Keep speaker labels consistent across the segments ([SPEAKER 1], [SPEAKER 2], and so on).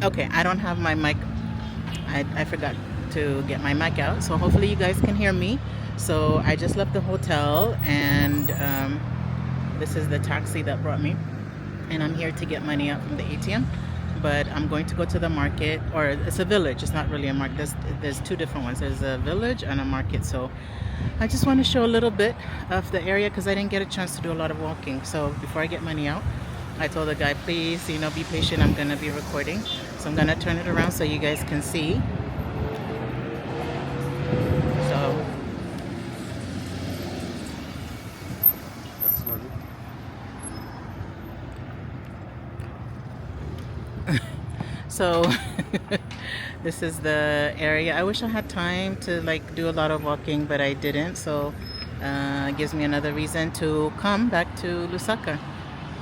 [SPEAKER 1] Okay, I don't have my mic. I forgot to get my mic out, so hopefully you guys can hear me. So I just left the hotel, and this is the taxi that brought me, and I'm here to get money out from the ATM. But I'm going to go to the market, or it's a village. It's not really a market. There's two different ones. There's a village and a market. So I just want to show a little bit of the area because I didn't get a chance to do a lot of walking. So before I get money out, I told the guy, please, be patient. I'm gonna be recording, so I'm gonna turn it around so you guys can see. So
[SPEAKER 2] That's money.
[SPEAKER 1] So this is the area. I wish I had time to like do a lot of walking, but I didn't. So it gives me another reason to come back to Lusaka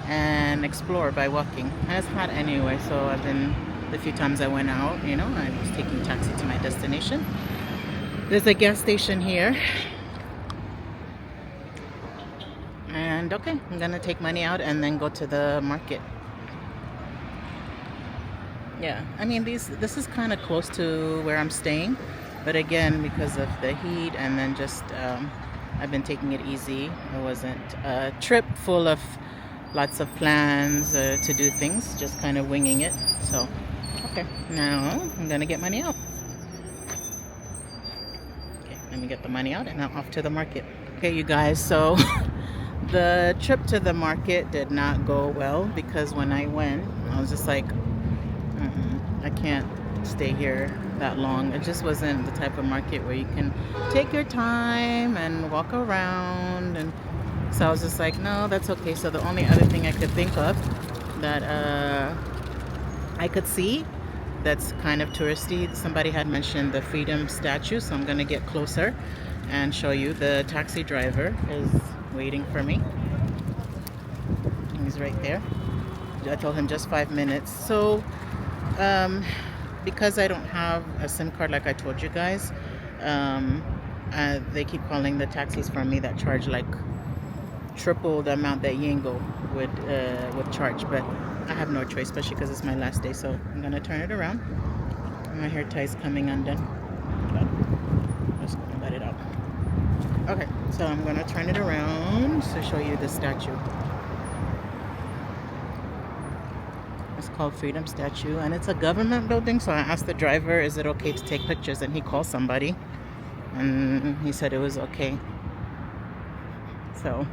[SPEAKER 1] and explore by walking. And it's hot anyway, so the few times I went out, I was taking taxi to my destination. There's a gas station here. And okay, I'm gonna take money out and then go to the market. Yeah, I mean this is kind of close to where I'm staying, but again, because of the heat and then just I've been taking it easy. It wasn't a trip full of lots of plans to do things, just kind of winging it. So okay, now I'm gonna get money out. Okay, let me get the money out and now off to the market. Okay, you guys, so the trip to the market did not go well because when I went, I was just like, I can't stay here that long. It just wasn't the type of market where you can take your time and walk around. And so I was just like, no, that's okay. So the only other thing I could think of that I could see that's kind of touristy, somebody had mentioned the Freedom statue, so I'm gonna get closer and show you. The taxi driver is waiting for me. He's right there. I told him just 5 minutes. So because I don't have a SIM card like I told you guys, they keep calling the taxis for me that charge like triple the amount that Yango would charge, but I have no choice, especially because it's my last day. So I'm gonna turn it around. My hair tie is coming undone, but I'm just gonna let it out. Okay, so I'm gonna turn it around to show you the statue. It's called Freedom Statue, and it's a government building. So I asked the driver, is it okay to take pictures? And he called somebody, and he said it was okay. So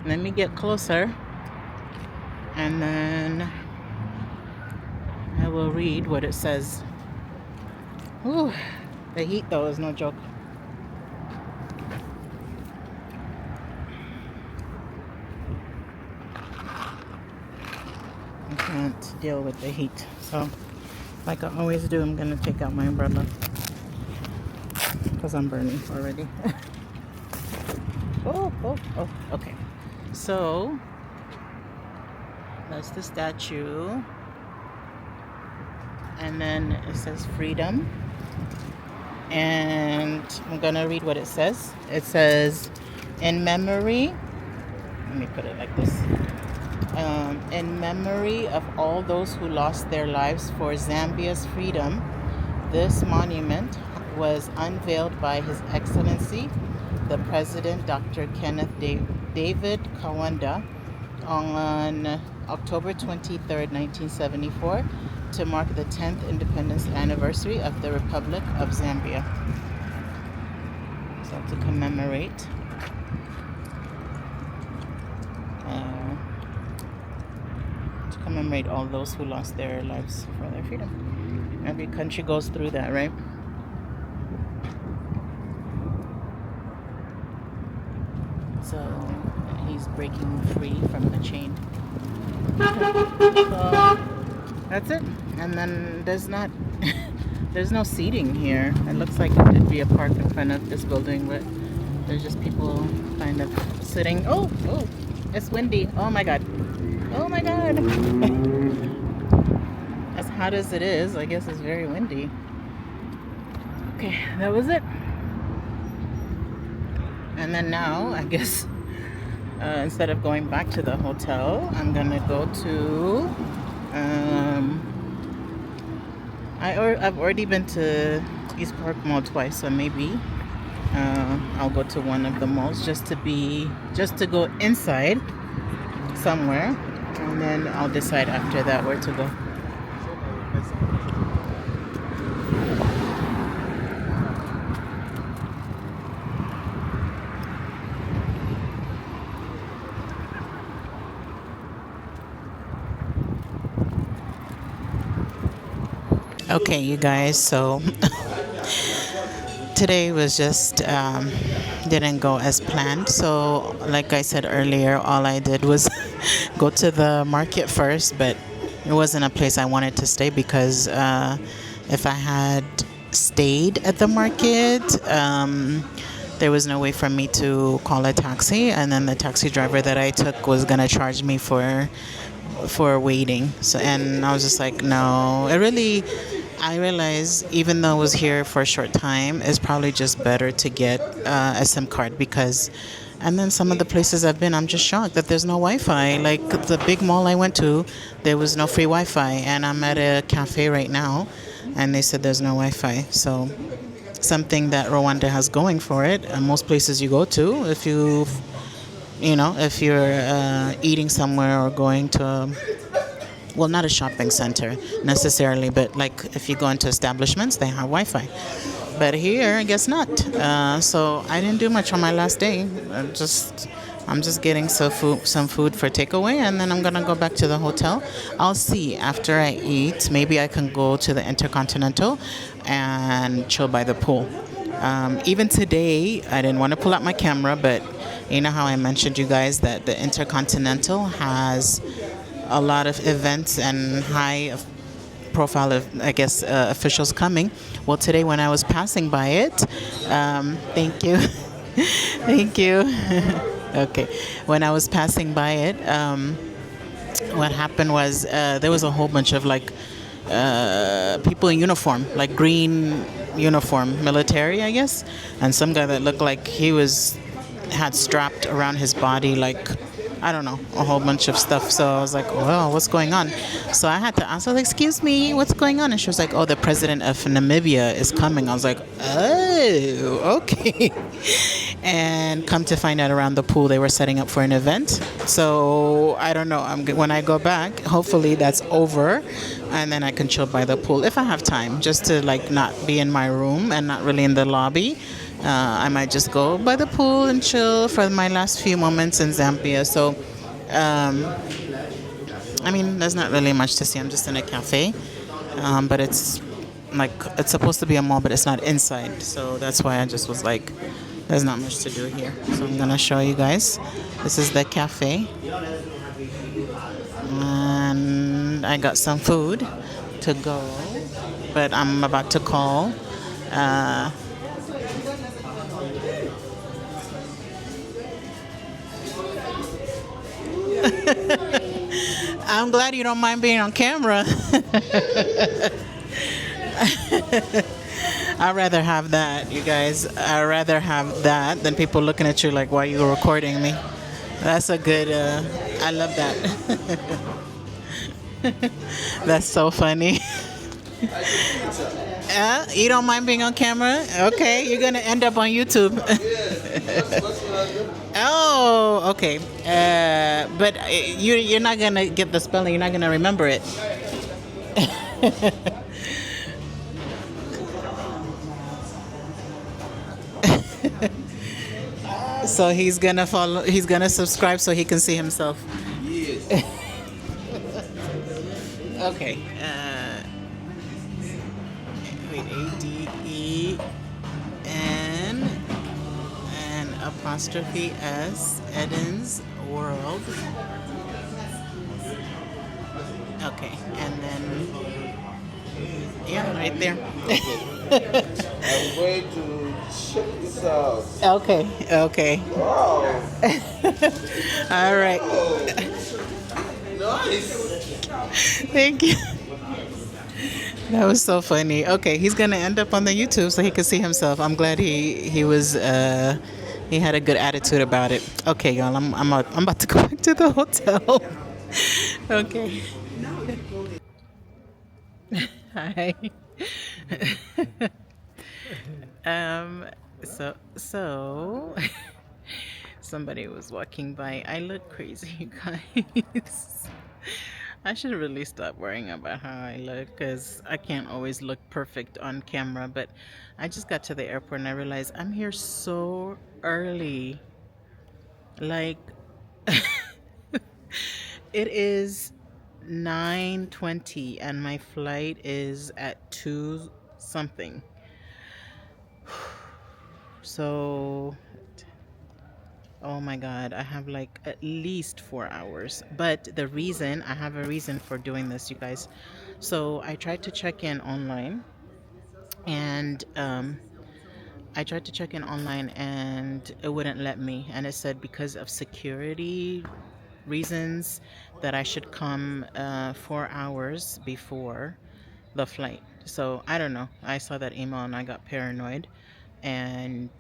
[SPEAKER 1] let me get closer, and then I will read what it says. Ooh, the heat though is no joke. I can't deal with the heat, so like I always do, I'm gonna take out my umbrella because I'm burning already. Oh, okay. So that's the statue, and then it says freedom, and I'm gonna read what it says. It says, in memory, let me put it like this. In memory of all those who lost their lives for Zambia's freedom, this monument was unveiled by His Excellency, the President, Dr. Kenneth David Kawanda, on October 23rd, 1974, to mark the 10th independence anniversary of the Republic of Zambia. So to commemorate. Commemorate all those who lost their lives for their freedom. Every country goes through that, right? So he's breaking free from the chain. So that's it. And then there's no seating here. It looks like it could be a park in front of this building, but there's just people kind of sitting. Oh, it's windy. Oh my god. Oh my god. As hot as it is, I guess it's very windy. Okay, that was it. And then now, I guess, instead of going back to the hotel, I'm gonna go to I've already been to East Park Mall twice, so maybe I'll go to one of the malls just to go inside somewhere, and then I'll decide after that where to go. Okay, you guys, so today was just didn't go as planned. So, like I said earlier, all I did was go to the market first, but it wasn't a place I wanted to stay because if I had stayed at the market, there was no way for me to call a taxi, and then the taxi driver that I took was gonna charge me for waiting. So, and I was just like, no, I realized even though I was here for a short time, it's probably just better to get a SIM card because, and then some of the places I've been, I'm just shocked that there's no Wi-Fi. Like the big mall I went to, there was no free Wi-Fi, and I'm at a cafe right now, and they said there's no Wi-Fi. So something that Rwanda has going for it, and most places you go to, if you're eating somewhere or going to, well, not a shopping center necessarily, but like if you go into establishments, they have Wi-Fi. But here, I guess not. So I didn't do much on my last day. I'm just getting some food for takeaway, and then I'm gonna go back to the hotel. I'll see after I eat. Maybe I can go to the Intercontinental and chill by the pool. Even today, I didn't want to pull out my camera, but you know how I mentioned you guys that the Intercontinental has a lot of events and high profile of, I guess, officials coming. Well, today when I was passing by it, thank you, thank you. Okay, when I was passing by it, what happened was there was a whole bunch of like people in uniform, like green uniform, military, I guess, and some guy that looked like had strapped around his body like, I don't know, a whole bunch of stuff. So I was like, well, what's going on? So I had to ask, I was like, excuse me, what's going on? And she was like, oh, the president of Namibia is coming. I was like, oh, okay. And come to find out, around the pool, they were setting up for an event. So I don't know. When I go back, hopefully that's over. And then I can chill by the pool if I have time, just to like not be in my room and not really in the lobby. I might just go by the pool and chill for my last few moments in Zambia. So, I mean, there's not really much to see. I'm just in a cafe, but it's supposed to be a mall, but it's not inside. So that's why I just was like, there's not much to do here. So I'm gonna show you guys. This is the cafe, and I got some food to go, but I'm about to call. I'm glad you don't mind being on camera. I'd rather have that, you guys. I'd rather have that than people looking at you like, why are you recording me? That's a good, I love that. That's so funny. You don't mind being on camera? Okay, you're gonna end up on YouTube. Oh, okay. But you're not gonna get the spelling. You're not gonna remember it. So he's gonna follow. He's gonna subscribe so he can see himself. Yes. Okay. Wait. ADEN and apostrophe S Eden's World. Okay, and then yeah, right there.
[SPEAKER 2] I'm going to check this out.
[SPEAKER 1] Okay.
[SPEAKER 2] Wow.
[SPEAKER 1] All right.
[SPEAKER 2] Nice.
[SPEAKER 1] Thank you. That was so funny. Okay, he's gonna end up on the YouTube so he can see himself. I'm glad he was he had a good attitude about it. Okay, y'all, I'm about to go back to the hotel. Okay. Hi. um, so somebody was walking by. I look crazy, you guys. I should really stop worrying about how I look because I can't always look perfect on camera. But I just got to the airport and I realized I'm here so early. Like, it is 9:20 and my flight is at 2 something. So, oh my God, I have like at least 4 hours. But I have a reason for doing this, you guys. So I tried to check in online and it wouldn't let me. And it said because of security reasons that I should come 4 hours before the flight. So I don't know. I saw that email and I got paranoid. And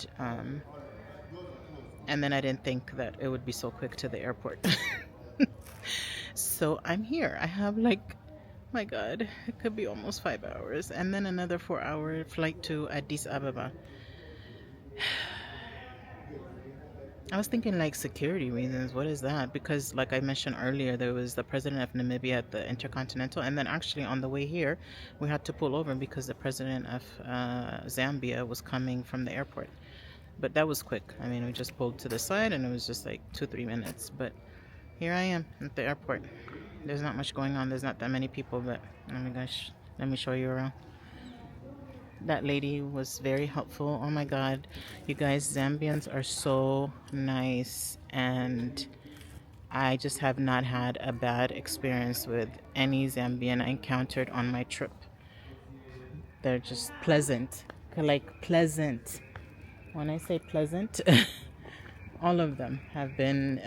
[SPEAKER 1] and then I didn't think that it would be so quick to the airport. So I'm here. I have like, my God, it could be almost 5 hours. And then another 4 hour flight to Addis Ababa. I was thinking like security reasons. What is that? Because like I mentioned earlier, there was the president of Namibia at the Intercontinental. And then actually on the way here, we had to pull over because the president of Zambia was coming from the airport. But that was quick. I mean, we just pulled to the side and it was just like 2-3 minutes. But here I am at the airport. There's not much going on. There's not that many people, but oh my gosh, let me show you around. That lady was very helpful. Oh my God, you guys, Zambians are so nice, and I just have not had a bad experience with any Zambian I encountered on my trip. They're just pleasant, like pleasant. When I say pleasant, all of them have been,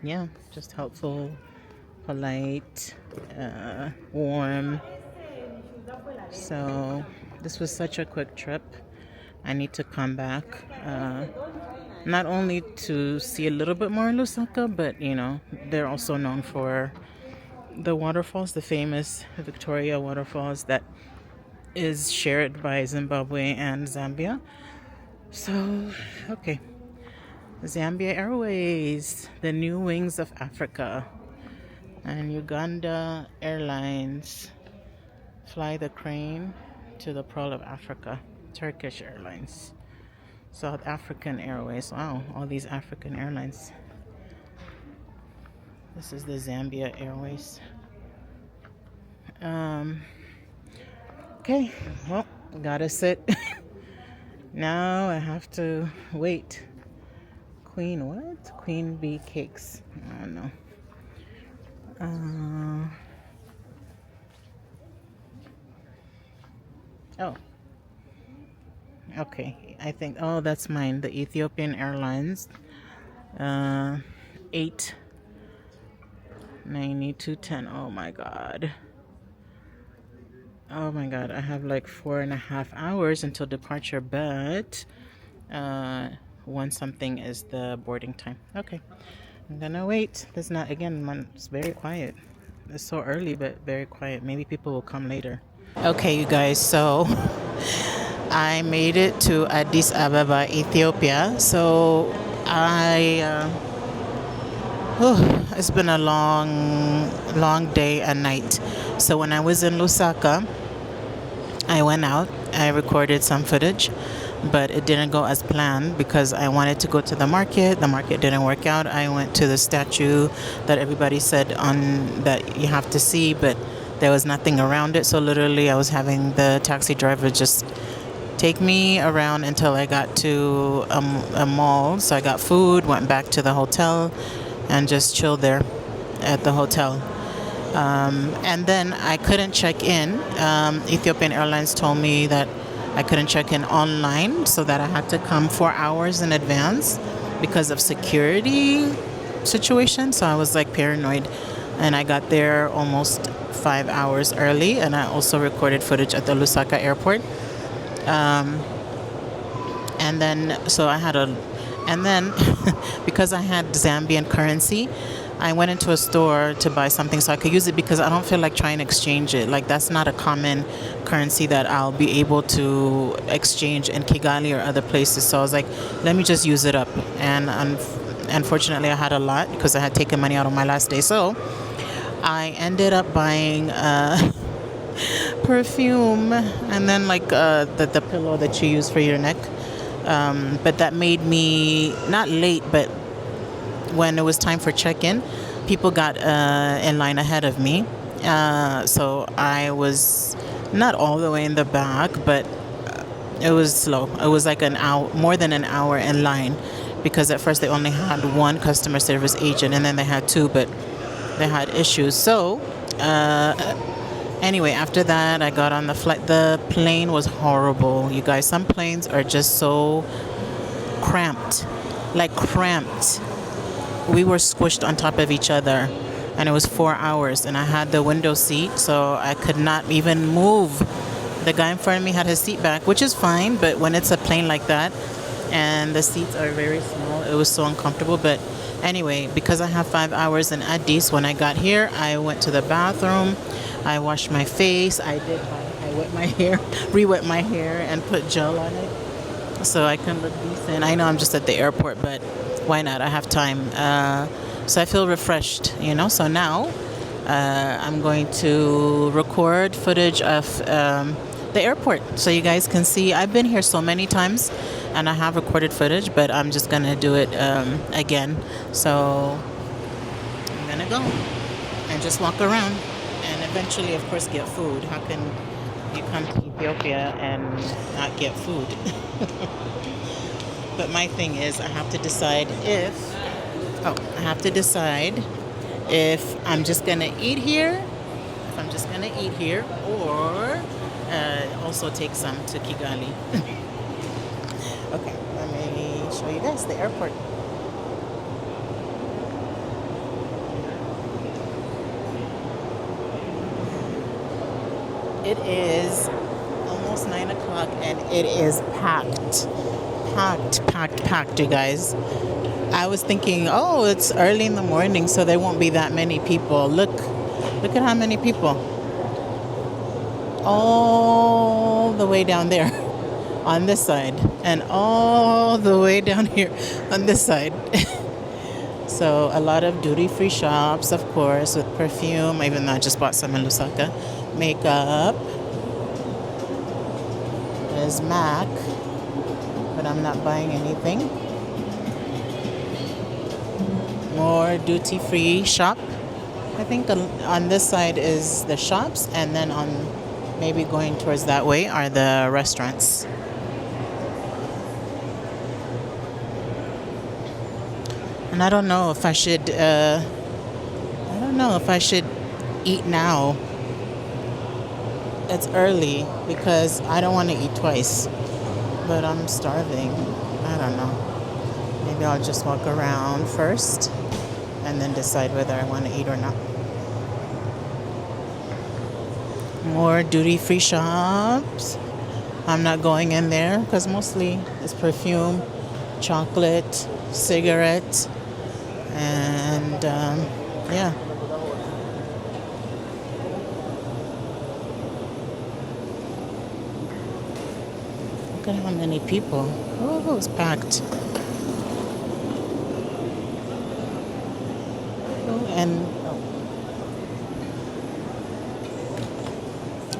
[SPEAKER 1] yeah, just helpful, polite, warm. So this was such a quick trip. I need to come back, not only to see a little bit more Lusaka, but you know, they're also known for the waterfalls, the famous Victoria waterfalls that is shared by Zimbabwe and Zambia. So, okay. Zambia Airways, the new wings of Africa, and Uganda Airlines fly the crane to the pearl of Africa. Turkish Airlines, South African Airways. Wow, all these African airlines. This is the Zambia Airways. Okay, well, gotta sit. Now I have to wait. Queen what? Queen bee cakes. I don't know. Oh. Okay, I think, oh, that's mine. The Ethiopian Airlines. 89210. Oh my God. Oh my God. I have like 4.5 hours until departure, but 1 something is the boarding time. Okay. I'm gonna wait. There's not, again, it's very quiet. It's so early, but very quiet. Maybe people will come later. Okay, you guys, so I made it to Addis Ababa, Ethiopia. So it's been a long day and night. So when I was in Lusaka, I went out, I recorded some footage, but it didn't go as planned because I wanted to go to the market. The market didn't work out. I went to the statue that everybody said that you have to see, but there was nothing around it. So literally I was having the taxi driver just take me around until I got to a mall. So I got food, went back to the hotel, and just chilled there at the hotel. And then I couldn't check in. Ethiopian Airlines told me that I couldn't check in online, so that I had to come 4 hours in advance because of security situation. So I was like paranoid, and I got there almost 5 hours early, and I also recorded footage at the Lusaka airport. And then because I had Zambian currency, I went into a store to buy something so I could use it because I don't feel like trying to exchange it. Like that's not a common currency that I'll be able to exchange in Kigali or other places. So I was like, let me just use it up. And unfortunately, I had a lot because I had taken money out on my last day. So I ended up buying perfume and then like the pillow that you use for your neck. But that made me not late, but when it was time for check-in, people got in line ahead of me. So I was not all the way in the back, but it was slow. It was like an hour, more than an hour in line, because at first they only had one customer service agent, and then they had two, but they had issues. So anyway, after that, I got on the flight. The plane was horrible, you guys. Some planes are just so cramped, like cramped. We were squished on top of each other, and it was 4 hours, and I had the window seat, so I could not even move. The guy in front of me had his seat back, which is fine, but when it's a plane like that and the seats are very small, it was so uncomfortable. But anyway, because I have 5 hours in Addis, when I got here, I went to the bathroom, I washed my face, I wet my hair, re-wet my hair, and put gel on it so I can look decent. I know I'm just at the airport, but why not? I have time. So I feel refreshed, you know. So now I'm going to record footage of the airport so you guys can see. I've been here so many times and I have recorded footage, but I'm just going to do it again. So I'm going to go and just walk around and eventually, of course, get food. How can you come to Ethiopia and not get food? But my thing is, I have to decide if I'm just gonna eat here, or also take some to Kigali. Okay, let me show you guys the airport. It is almost 9 o'clock and it is packed, you guys. I was thinking, oh, it's early in the morning, so there won't be that many people. Look at how many people. All the way down there on this side, and all the way down here on this side. So a lot of duty-free shops, of course, with perfume, even though I just bought some in Lusaka. Makeup. There's MAC, but I'm not buying anything. More duty-free shop. I think on this side is the shops, and then on maybe going towards that way are the restaurants. And I don't know if I should eat now. It's early because I don't want to eat twice, but I'm starving. I don't know. Maybe I'll just walk around first and then decide whether I want to eat or not. More duty-free shops. I'm not going in there because mostly it's perfume, chocolate, cigarette, and yeah. Look at how many people. Oh, it's packed. And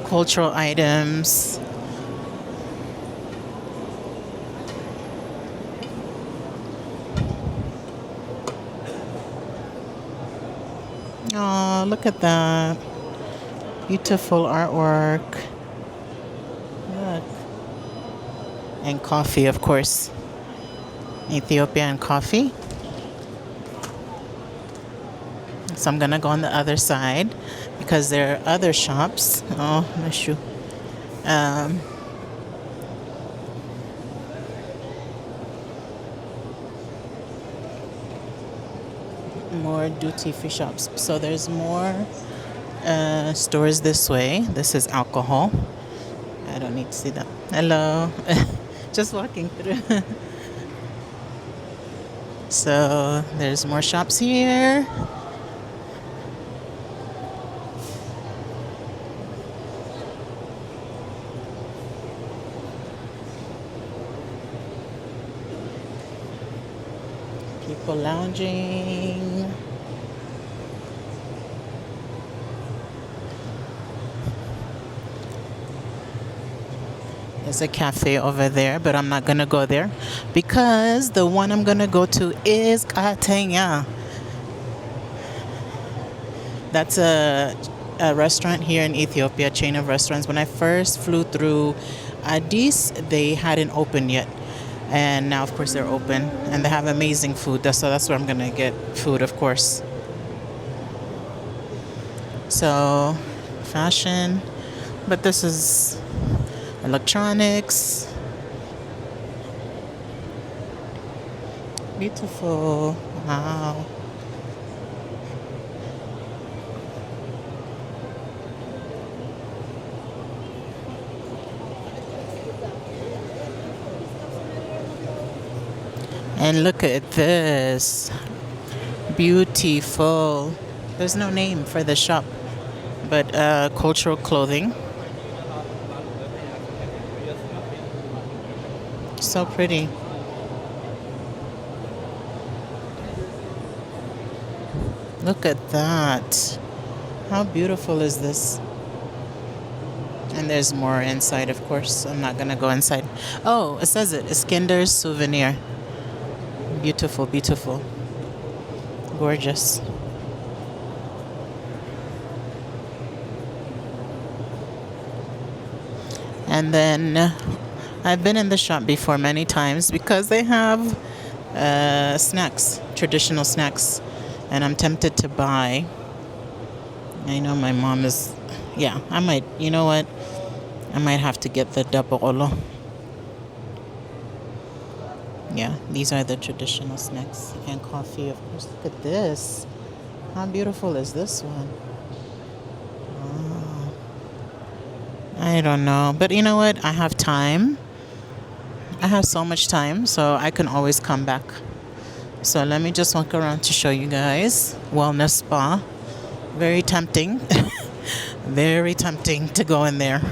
[SPEAKER 1] cultural items. Oh, look at that. Beautiful artwork. Look. And coffee, of course. Ethiopian coffee. So I'm gonna go on the other side because there are other shops. Oh, my shoe. More duty-free shops. So there's more stores this way. This is alcohol. I don't need to see that. Hello. Just walking through. So there's more shops here. People lounging. There's a cafe over there, but I'm not gonna go there because the one I'm gonna go to is Kategna. That's a restaurant here in Ethiopia, a chain of restaurants. When I first flew through Addis, they hadn't opened yet. And now, of course, they're open and they have amazing food. So that's where I'm going to get food, of course. So, fashion. But this is electronics. Beautiful. Wow. And look at this. Beautiful. There's no name for the shop, but cultural clothing. So pretty. Look at that. How beautiful is this? And there's more inside, of course. I'm not going to go inside. Oh, it says it. Iskender's souvenir. Beautiful, beautiful. Gorgeous. And then I've been in the shop before many times because they have snacks, traditional snacks. And I'm tempted to buy. I know my mom is, yeah, I might, you know what? I might have to get the double olo. Yeah, these are the traditional snacks and coffee, of course. Look at this. How beautiful is this one? Oh, I don't know. But you know what? I have time. I have so much time, so I can always come back. So let me just walk around to show you guys. Wellness spa. Very tempting. Very tempting to go in there.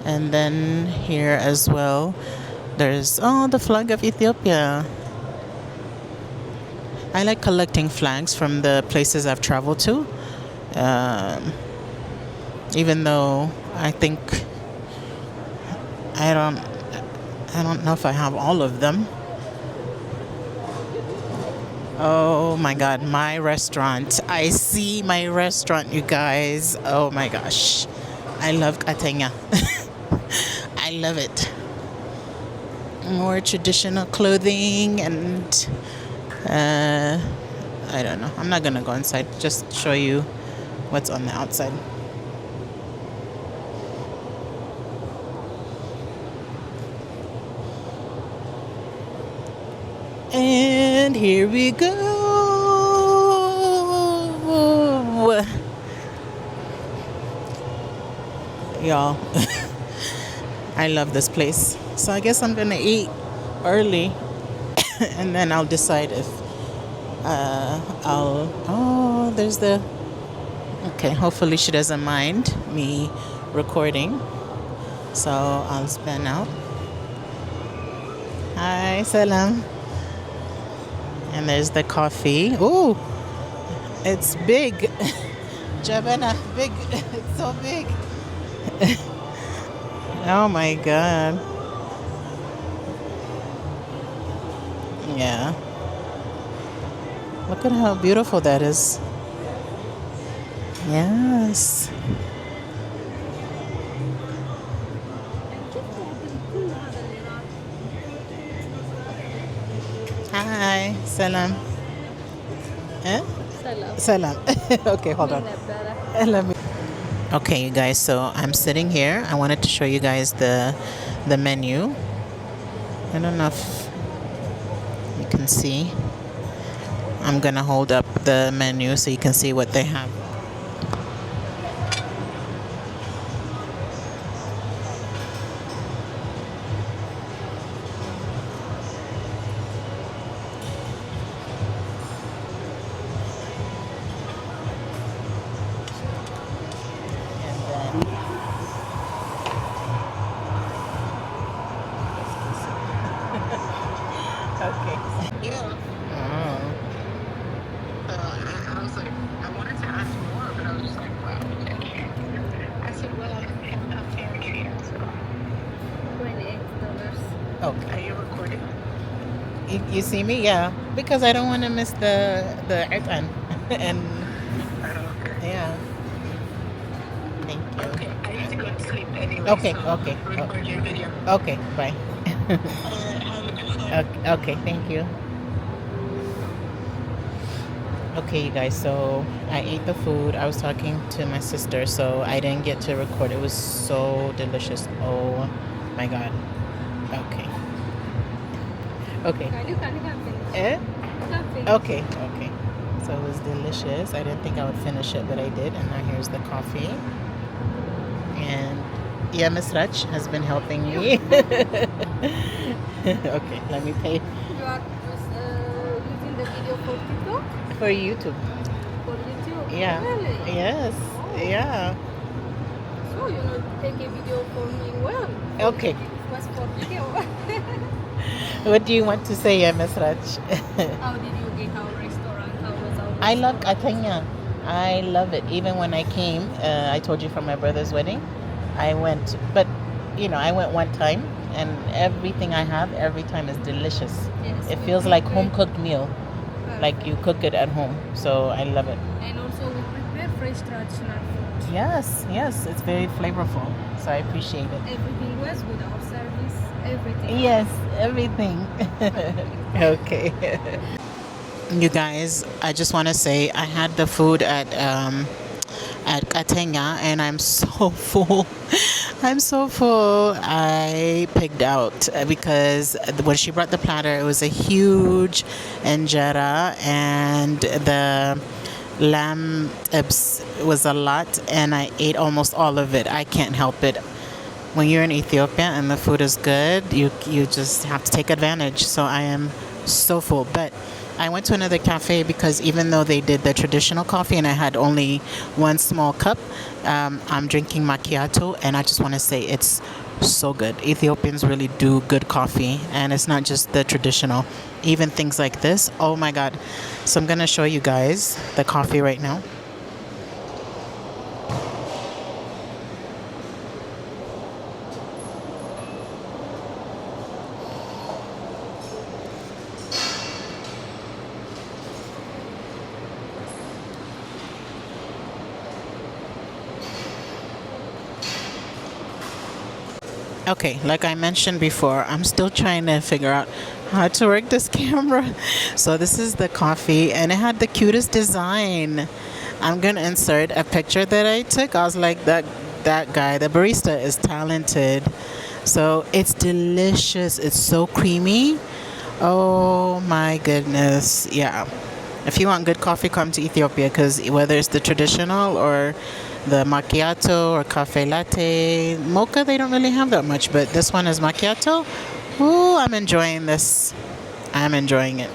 [SPEAKER 1] And then here as well, there's, oh, the flag of Ethiopia. I like collecting flags from the places I've traveled to. Even though I think, I don't know if I have all of them. Oh my God, my restaurant. I see my restaurant, you guys. Oh my gosh. I love Kategna. I love it. More traditional clothing and I don't know. I'm not gonna go inside. Just show you what's on the outside. And here we go. Y'all. I love this place. So I guess I'm gonna eat early and then I'll decide if oh, there's the, okay, hopefully she doesn't mind me recording. So I'll span out. Hi, salam. And there's the coffee. Ooh, it's big. Jabana, big. It's so big. Oh my God. Yeah. Look at how beautiful that is. Yes. Hi. Salam. Eh? Salam. Okay, hold on. Let me. Okay, you guys, so I'm sitting here. I wanted to show you guys the menu. I don't know if you can see. I'm gonna hold up the menu so you can see what they have. You see me? Yeah. Because I don't want to miss the airtime. And yeah. Thank you.
[SPEAKER 3] Okay, I need to go to sleep anyway.
[SPEAKER 1] Okay,
[SPEAKER 3] So
[SPEAKER 1] okay.
[SPEAKER 3] record your video.
[SPEAKER 1] Okay, bye.
[SPEAKER 3] Have a good one.
[SPEAKER 1] Okay, thank you. Okay, you guys, so I ate the food. I was talking to my sister, so I didn't get to record. It was so delicious. Oh my God. Okay. Okay. Eh? Okay, okay. So it was delicious. I didn't think I would finish it, but I did. And now here's the coffee. And yeah, Miss Rach has been helping me. Okay, let me pay.
[SPEAKER 4] You are just using the video for TikTok?
[SPEAKER 1] For YouTube.
[SPEAKER 4] For YouTube?
[SPEAKER 1] Yeah.
[SPEAKER 4] Really?
[SPEAKER 1] Yes. Yeah.
[SPEAKER 4] So you know, take a video for me well.
[SPEAKER 1] Okay.
[SPEAKER 4] It was for video.
[SPEAKER 1] What do you want to say, Miss Rach?
[SPEAKER 4] How did you get our restaurant? How was our
[SPEAKER 1] I love
[SPEAKER 4] restaurant?
[SPEAKER 1] Kategna. I love it. Even when I came, I told you for my brother's wedding, I went, but I went one time, and everything I have every time is delicious.
[SPEAKER 4] Yes,
[SPEAKER 1] It
[SPEAKER 4] we
[SPEAKER 1] feels like
[SPEAKER 4] prepare-
[SPEAKER 1] home cooked meal, like you cook it at home. So I love it.
[SPEAKER 4] And also we prepare fresh traditional food.
[SPEAKER 1] Yes, yes, it's very flavorful. So I appreciate it.
[SPEAKER 4] Everything was good. Our service, everything.
[SPEAKER 1] Yes, everything. Okay. You guys, I just want to say I had the food at Kategna, and I'm so full. I'm so full. I pigged out because when she brought the platter, it was a huge injera, and the lamb tips was a lot, and I ate almost all of it. I can't help it. When you're in Ethiopia and the food is good, you just have to take advantage. So I am so full. But I went to another cafe because even though they did the traditional coffee and I had only one small cup, I'm drinking macchiato, and I just want to say it's so good. Ethiopians really do good coffee, and it's not just the traditional. Even things like this. Oh my God. So I'm going to show you guys the coffee right now. Okay, like I mentioned before, I'm still trying to figure out how to work this camera. So this is the coffee, and it had the cutest design. I'm gonna insert a picture that I took. I was like, that guy, the barista is talented. So it's delicious. It's so creamy. Oh my goodness. Yeah. If you want good coffee, come to Ethiopia, because whether it's the traditional or the macchiato or cafe latte, mocha, they don't really have that much, but this one is macchiato. Ooh, I'm enjoying this. I'm enjoying it.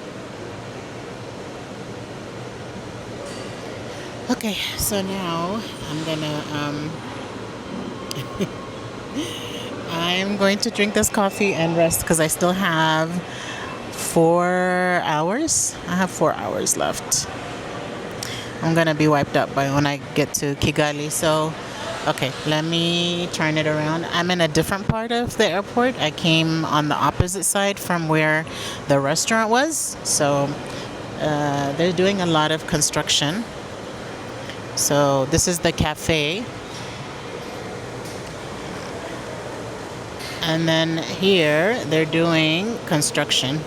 [SPEAKER 1] Okay, so now I'm gonna I'm going to drink this coffee and rest because I still have 4 hours. I have 4 hours left. I'm gonna be wiped up by when I get to Kigali. So, okay, let me turn it around. I'm in a different part of the airport. I came on the opposite side from where the restaurant was. So, they're doing a lot of construction. So, this is the cafe. And then here, they're doing construction.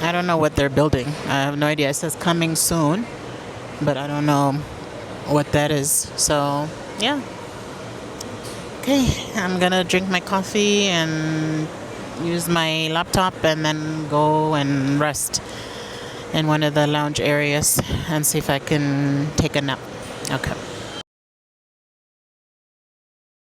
[SPEAKER 1] I don't know what they're building. I have no idea. It says coming soon, but I don't know what that is. So, yeah. Okay, I'm gonna drink my coffee and use my laptop and then go and rest in one of the lounge areas and see if I can take a nap. Okay.